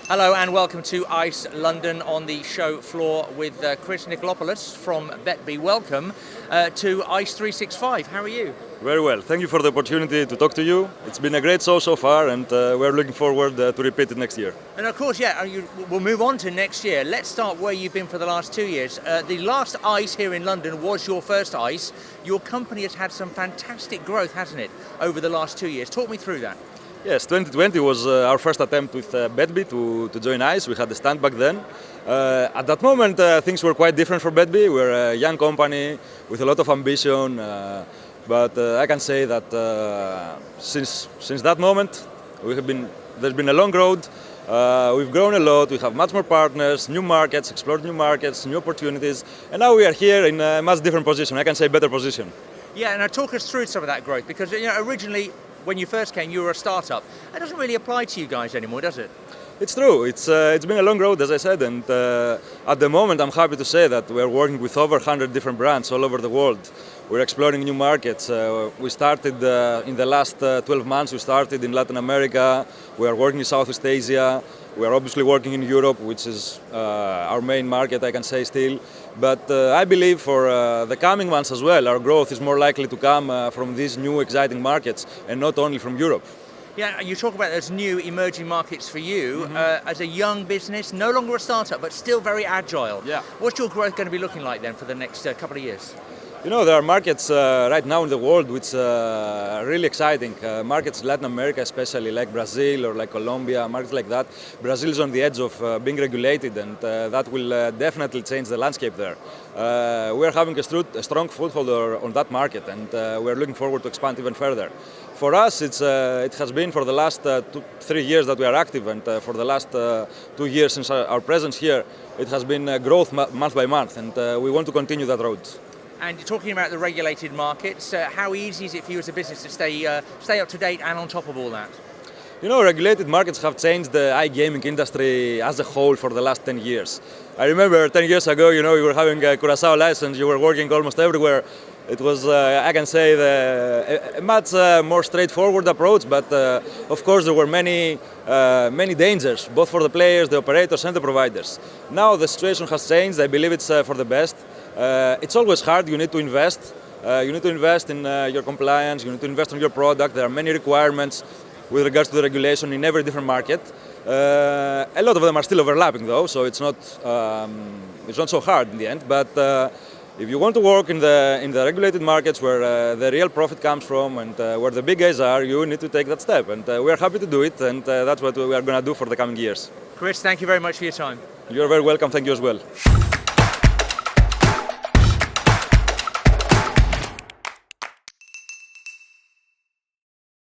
Hello and welcome to ICE London on the show floor with Chris Nikolopoulos from BETBY. Welcome to ICE365. How are you? Very well. Thank you for the opportunity to talk to you. It's been a great show so far, and we're looking forward to repeat it next year. And of course, we'll move on to next year. Let's start where you've been for the last 2 years. The last ICE here in London was your first ICE. Your company has had some fantastic growth, hasn't it, over the last 2 years? Talk me through that. Yes, 2020 was our first attempt with BETBY to join ICE. We had the stand back then. At that moment, things were quite different for BETBY. We're a young company with a lot of ambition, but I can say that since that moment, there's been a long road. We've grown a lot. We have much more partners, new markets, explored new markets, new opportunities, and now we are here in a much different position. I can say better position. Yeah, and now talk us through some of that growth, because originally, when you first came, you were a startup. That doesn't really apply to you guys anymore, does it? It's true. It's been a long road, as I said, and at the moment I'm happy to say that we're working with over 100 different brands all over the world. We're exploring new markets. We started in the last 12 months, we started in Latin America. We are working in Southeast Asia. We are obviously working in Europe, which is our main market, I can say still. But I believe for the coming months as well, our growth is more likely to come from these new exciting markets and not only from Europe. Yeah, you talk about those new emerging markets for you as a young business, no longer a startup, but still very agile. Yeah. What's your growth going to be looking like then for the next couple of years? You know, there are markets right now in the world which are really exciting. Markets in Latin America especially, like Brazil or like Colombia, markets like that. Brazil is on the edge of being regulated, and that will definitely change the landscape there. We are having a strong foothold on that market, and we are looking forward to expand even further. For us, it has been for the last 3 years that we are active, and for the last 2 years since our presence here, it has been growth month by month, and we want to continue that road. And you're talking about the regulated markets. How easy is it for you as a business to stay up to date and on top of all that? You know, regulated markets have changed the iGaming industry as a whole for the last 10 years. I remember 10 years ago, you were having a Curaçao license, you were working almost everywhere. It was, I can say, a much more straightforward approach, but of course there were many dangers, both for the players, the operators and the providers. Now the situation has changed. I believe it's for the best. It's always hard. You need to invest. You need to invest in your compliance. You need to invest in your product. There are many requirements with regards to the regulation in every different market. A lot of them are still overlapping, though, so it's not so hard in the end. But if you want to work in the regulated markets where the real profit comes from and where the big guys are, you need to take that step. And we are happy to do it, and that's what we are going to do for the coming years. Chris, thank you very much for your time. You're very welcome. Thank you as well.